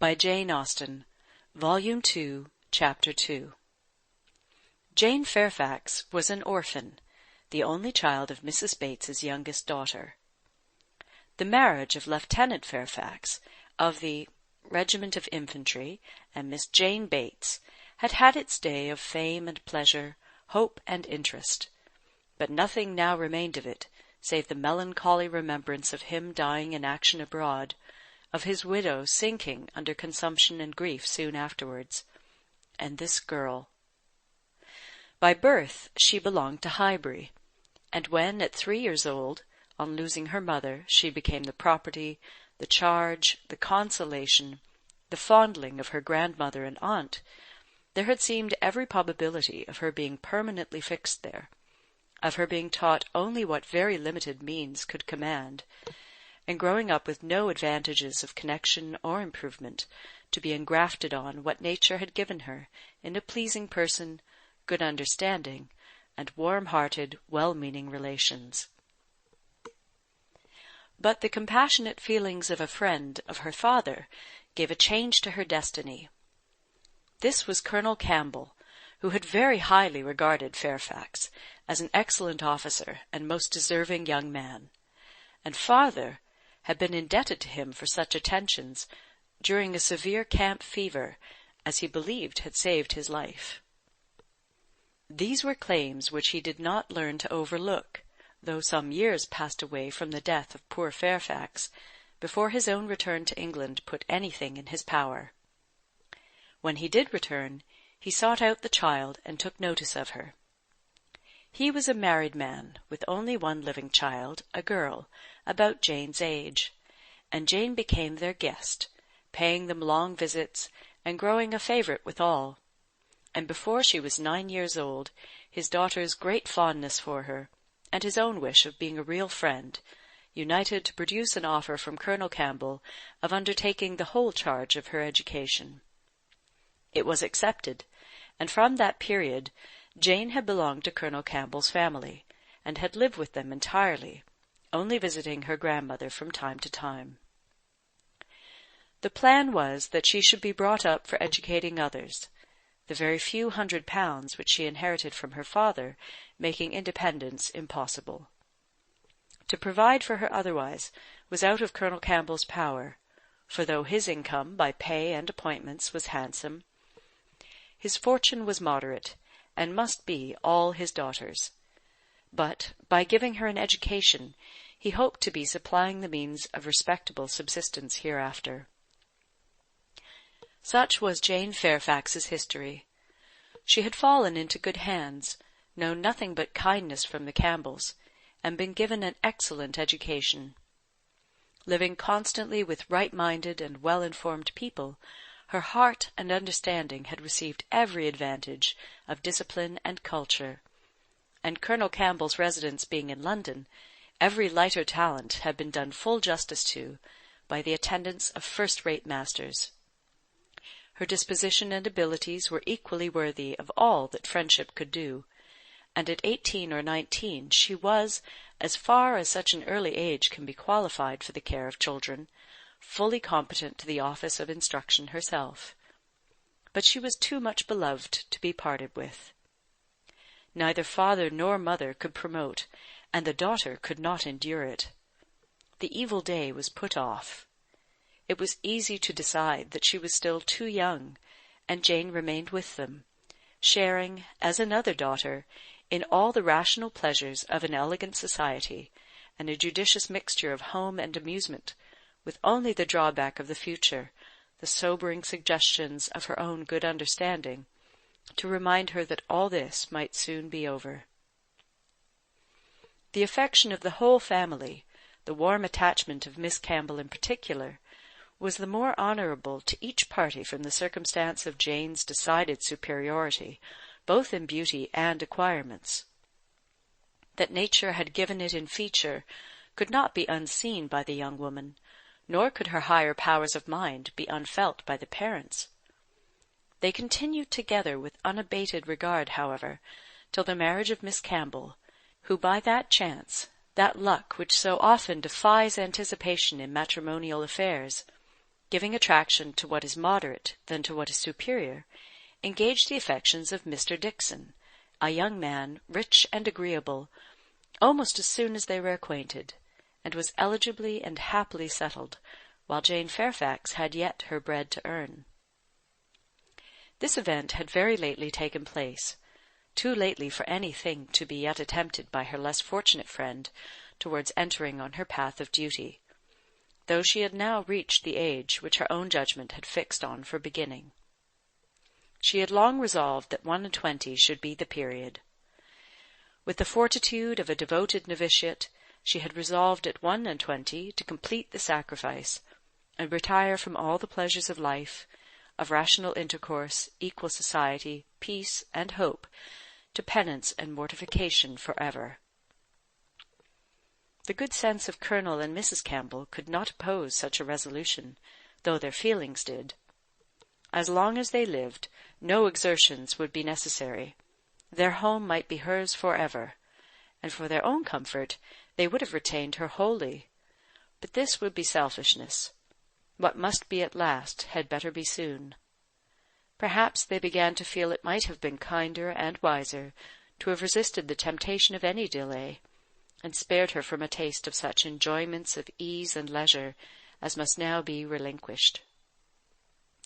By Jane Austen, Volume 2, Chapter 2. Jane Fairfax was an orphan, the only child of Mrs. Bates's youngest daughter. The marriage of Lieutenant Fairfax, of the Regiment of Infantry, and Miss Jane Bates had had its day of fame and pleasure, hope and interest, but nothing now remained of it, save the melancholy remembrance of him dying in action abroad, of his widow sinking under consumption and grief soon afterwards, and this girl. By birth she belonged to Highbury, and when at 3 years old, on losing her mother, she became the property, the charge, the consolation, the fondling of her grandmother and aunt, there had seemed every probability of her being permanently fixed there, of her being taught only what very limited means could command, and growing up with no advantages of connection or improvement, to be engrafted on what nature had given her in a pleasing person, good understanding, and warm-hearted, well-meaning relations. But the compassionate feelings of a friend of her father gave a change to her destiny. This was Colonel Campbell, who had very highly regarded Fairfax as an excellent officer and most deserving young man, and farther had been indebted to him for such attentions during a severe camp fever as he believed had saved his life. These were claims which he did not learn to overlook, though some years passed away from the death of poor Fairfax before his own return to England put anything in his power. When he did return, he sought out the child and took notice of her. He was a married man, with only one living child, a girl, about Jane's age, and Jane became their guest, paying them long visits, and growing a favourite with all. And before she was 9 years old, his daughter's great fondness for her, and his own wish of being a real friend, united to produce an offer from Colonel Campbell of undertaking the whole charge of her education. It was accepted, and from that period Jane had belonged to Colonel Campbell's family, and had lived with them entirely, only visiting her grandmother from time to time. The plan was that she should be brought up for educating others, the very few £100 which she inherited from her father making independence impossible. To provide for her otherwise was out of Colonel Campbell's power, for though his income by pay and appointments was handsome, his fortune was moderate, and must be all his daughter's. But, by giving her an education, he hoped to be supplying the means of respectable subsistence hereafter. Such was Jane Fairfax's history. She had fallen into good hands, known nothing but kindness from the Campbells, and been given an excellent education. Living constantly with right-minded and well-informed people, her heart and understanding had received every advantage of discipline and culture, and Colonel Campbell's residence being in London, every lighter talent had been done full justice to by the attendance of first-rate masters. Her disposition and abilities were equally worthy of all that friendship could do, and at 18 or 19 she was, as far as such an early age can be qualified for the care of children, fully competent to the office of instruction herself. But she was too much beloved to be parted with. Neither father nor mother could promote, and the daughter could not endure it. The evil day was put off. It was easy to decide that she was still too young, and Jane remained with them, sharing, as another daughter, in all the rational pleasures of an elegant society, and a judicious mixture of home and amusement, with only the drawback of the future, the sobering suggestions of her own good understanding, to remind her that all this might soon be over. The affection of the whole family, the warm attachment of Miss Campbell in particular, was the more honourable to each party from the circumstance of Jane's decided superiority, both in beauty and acquirements. That nature had given it in feature could not be unseen by the young woman, nor could her higher powers of mind be unfelt by the parents. They continued together with unabated regard, however, till the marriage of Miss Campbell, who by that chance, that luck which so often defies anticipation in matrimonial affairs, giving attraction to what is moderate than to what is superior, engaged the affections of Mr. Dickson, a young man, rich and agreeable, almost as soon as they were acquainted, and was eligibly and happily settled, while Jane Fairfax had yet her bread to earn. This event had very lately taken place, too lately for any thing to be yet attempted by her less fortunate friend towards entering on her path of duty, though she had now reached the age which her own judgment had fixed on for beginning. She had long resolved that 21 should be the period. With the fortitude of a devoted novitiate, she had resolved at 21 to complete the sacrifice, and retire from all the pleasures of life, of rational intercourse, equal society, peace, and hope, to penance and mortification for ever. The good sense of Colonel and Mrs. Campbell could not oppose such a resolution, though their feelings did. As long as they lived, no exertions would be necessary. Their home might be hers for ever, and for their own comfort they would have retained her wholly. But this would be selfishness. What must be at last had better be soon. Perhaps they began to feel it might have been kinder and wiser to have resisted the temptation of any delay, and spared her from a taste of such enjoyments of ease and leisure as must now be relinquished.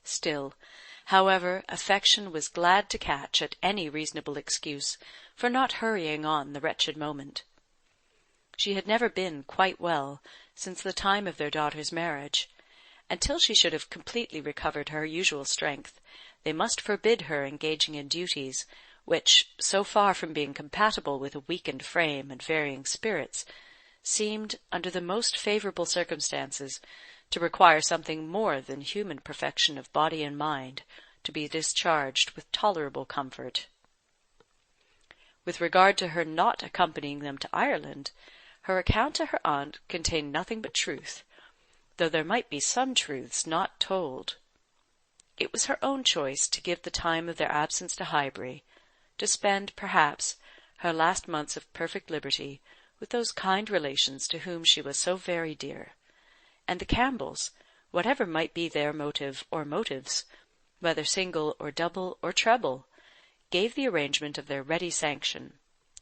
Still, however, affection was glad to catch at any reasonable excuse for not hurrying on the wretched moment. She had never been quite well since the time of their daughter's marriage, and till she should have completely recovered her usual strength, they must forbid her engaging in duties which, so far from being compatible with a weakened frame and varying spirits, seemed, under the most favourable circumstances, to require something more than human perfection of body and mind to be discharged with tolerable comfort. With regard to her not accompanying them to Ireland, her account to her aunt contained nothing but truth, though there might be some truths not told. It was her own choice to give the time of their absence to Highbury, to spend, perhaps, her last months of perfect liberty with those kind relations to whom she was so very dear, and the Campbells, whatever might be their motive or motives, whether single or double or treble, gave the arrangement of their ready sanction,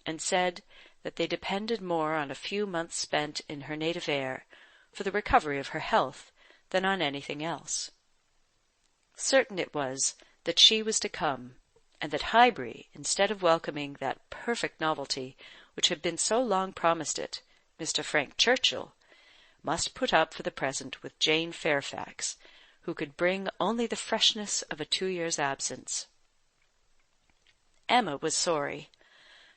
and said that they depended more on a few months spent in her native air for the recovery of her health than on anything else. Certain it was that she was to come, and that Highbury, instead of welcoming that perfect novelty which had been so long promised it, Mr. Frank Churchill, must put up for the present with Jane Fairfax, who could bring only the freshness of a 2 years' absence. Emma was sorry.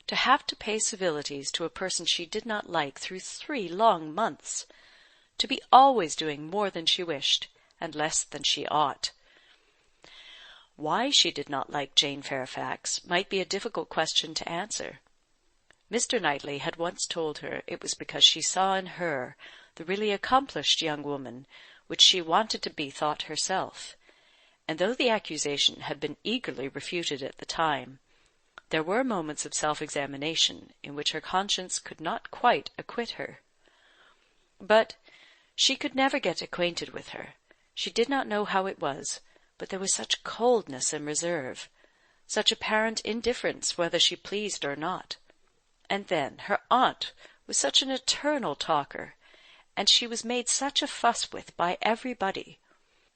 To have to pay civilities to a person she did not like through 3 long months, to be always doing more than she wished, and less than she ought. Why she did not like Jane Fairfax might be a difficult question to answer. Mr. Knightley had once told her it was because she saw in her the really accomplished young woman which she wanted to be thought herself, and though the accusation had been eagerly refuted at the time, there were moments of self-examination in which her conscience could not quite acquit her. But she could never get acquainted with her. She did not know how it was, but there was such coldness and reserve, such apparent indifference whether she pleased or not. And then her aunt was such an eternal talker, and she was made such a fuss with by everybody,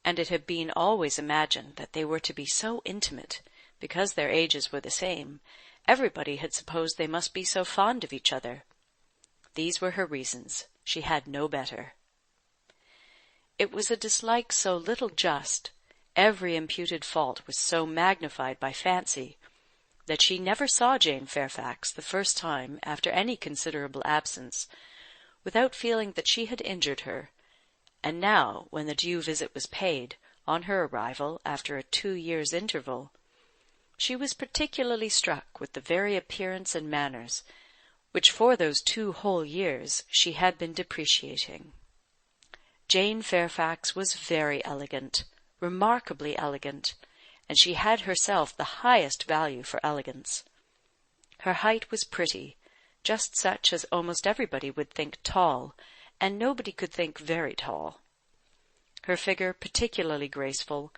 and it had been always imagined that they were to be so intimate, because their ages were the same. Everybody had supposed they must be so fond of each other. These were her reasons. She had no better. It was a dislike so little just, every imputed fault was so magnified by fancy, that she never saw Jane Fairfax the first time after any considerable absence, without feeling that she had injured her, and now, when the due visit was paid, on her arrival after a 2 years' interval, she was particularly struck with the very appearance and manners, which for those 2 whole years she had been depreciating. Jane Fairfax was very elegant, remarkably elegant, and she had herself the highest value for elegance. Her height was pretty, just such as almost everybody would think tall, and nobody could think very tall. her figure particularly graceful,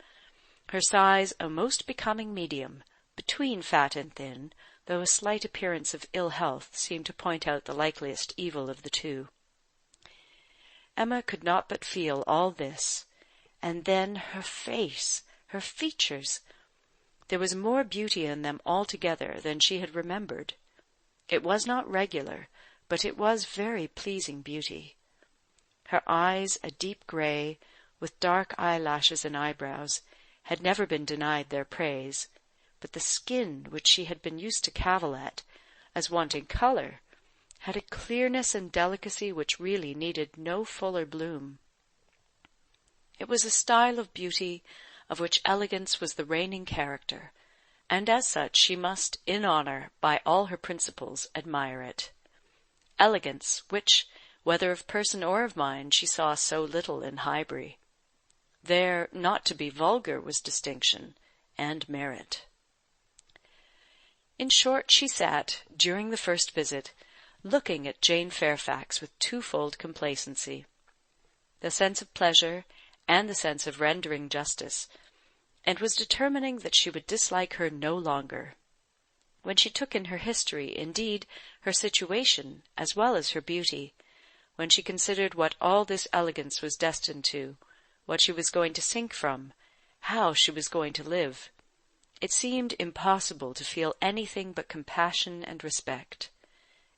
her size a most becoming medium, between fat and thin, though a slight appearance of ill health seemed to point out the likeliest evil of the two. Emma could not but feel all this, and then her face, her features. There was more beauty in them altogether than she had remembered. It was not regular, but it was very pleasing beauty. Her eyes, a deep grey, with dark eyelashes and eyebrows, had never been denied their praise, but the skin, which she had been used to cavil at, as wanting colour, had a clearness and delicacy which really needed no fuller bloom. It was a style of beauty of which elegance was the reigning character, and as such she must, in honour, by all her principles, admire it. Elegance, which, whether of person or of mind, she saw so little in Highbury. There, not to be vulgar was distinction and merit. In short, she sat, during the first visit, looking at Jane Fairfax with twofold complacency, the sense of pleasure and the sense of rendering justice, and was determining that she would dislike her no longer. When she took in her history, indeed, her situation, as well as her beauty, when she considered what all this elegance was destined to, what she was going to sink from, how she was going to live, it seemed impossible to feel anything but compassion and respect,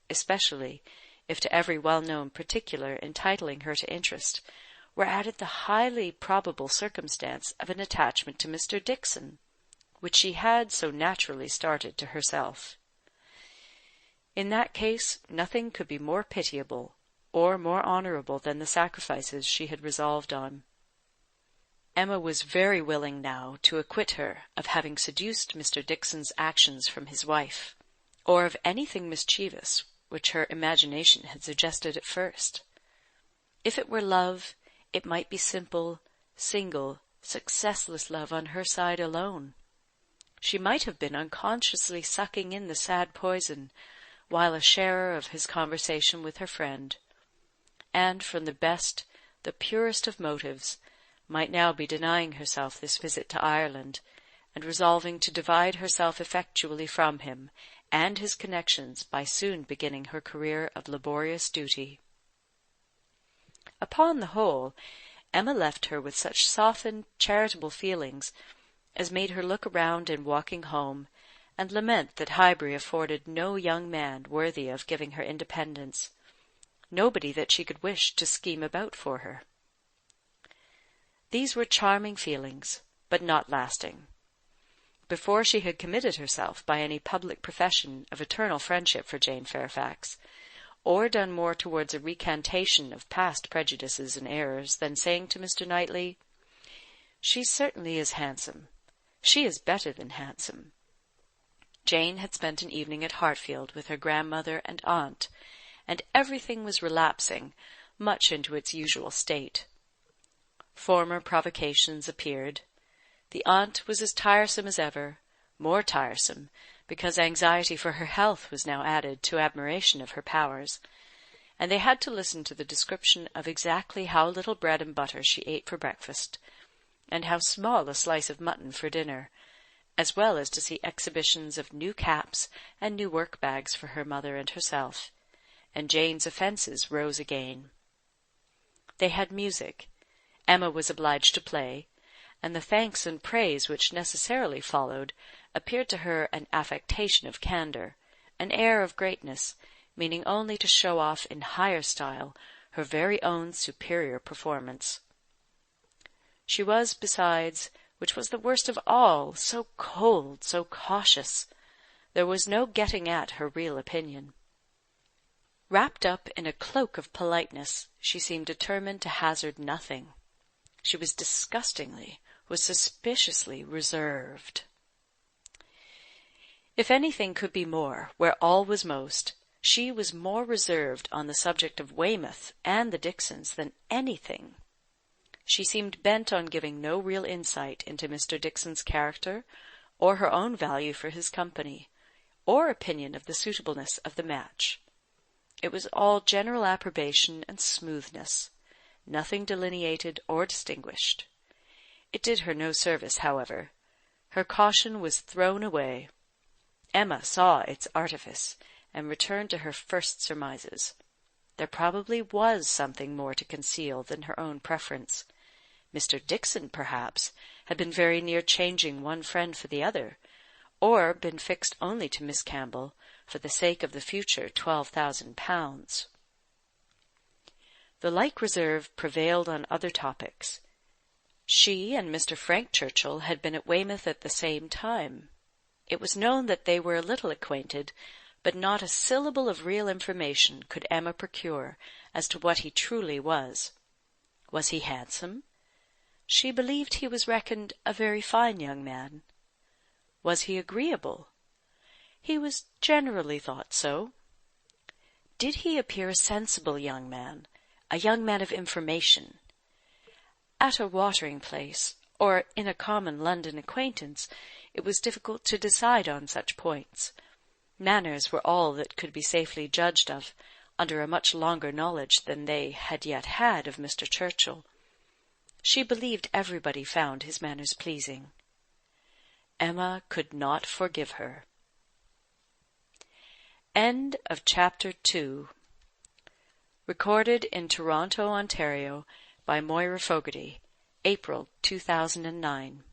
especially if to every well-known particular entitling her to interest were added the highly probable circumstance of an attachment to Mr. Dickson, which she had so naturally started to herself. In that case nothing could be more pitiable or more honourable than the sacrifices she had resolved on. Emma was very willing now to acquit her of having seduced Mr. Dickson's actions from his wife, or of anything mischievous which her imagination had suggested at first. If it were love, it might be simple, single, successless love on her side alone. She might have been unconsciously sucking in the sad poison, while a sharer of his conversation with her friend, and from the best, the purest of motives, might now be denying herself this visit to Ireland, and resolving to divide herself effectually from him and his connections by soon beginning her career of laborious duty. Upon the whole, Emma left her with such softened, charitable feelings as made her look around in walking home, and lament that Highbury afforded no young man worthy of giving her independence, nobody that she could wish to scheme about for her. These were charming feelings, but not lasting. Before she had committed herself by any public profession of eternal friendship for Jane Fairfax, or done more towards a recantation of past prejudices and errors than saying to Mr. Knightley, "She certainly is handsome. She is better than handsome." Jane had spent an evening at Hartfield with her grandmother and aunt, and everything was relapsing much into its usual state. Former provocations appeared. The aunt was as tiresome as ever, more tiresome, because anxiety for her health was now added to admiration of her powers, and they had to listen to the description of exactly how little bread and butter she ate for breakfast, and how small a slice of mutton for dinner, as well as to see exhibitions of new caps and new work-bags for her mother and herself, and Jane's offences rose again. They had music. Emma was obliged to play, and the thanks and praise which necessarily followed appeared to her an affectation of candour, an air of greatness, meaning only to show off in higher style her very own superior performance. She was, besides, which was the worst of all, so cold, so cautious. There was no getting at her real opinion. Wrapped up in a cloak of politeness, she seemed determined to hazard nothing. She was suspiciously reserved. If anything could be more, where all was most, she was more reserved on the subject of Weymouth and the Dicksons than anything. She seemed bent on giving no real insight into Mr. Dickson's character, or her own value for his company, or opinion of the suitableness of the match. It was all general approbation and smoothness, nothing delineated or distinguished. It did her no service, however. Her caution was thrown away. Emma saw its artifice, and returned to her first surmises. There probably was something more to conceal than her own preference. Mr. Dixon, perhaps, had been very near changing one friend for the other, or been fixed only to Miss Campbell for the sake of the future £12,000. The like reserve prevailed on other topics. She and Mr. Frank Churchill had been at Weymouth at the same time. It was known that they were a little acquainted, but not a syllable of real information could Emma procure as to what he truly was. Was he handsome? She believed he was reckoned a very fine young man. Was he agreeable? He was generally thought so. Did he appear a sensible young man, a young man of information? At a watering place, or in a common London acquaintance, it was difficult to decide on such points. Manners were all that could be safely judged of, under a much longer knowledge than they had yet had of Mr. Churchill. She believed everybody found his manners pleasing. Emma could not forgive her. End of Chapter 2. Recorded in Toronto, Ontario, by Moira Fogarty, April 2009.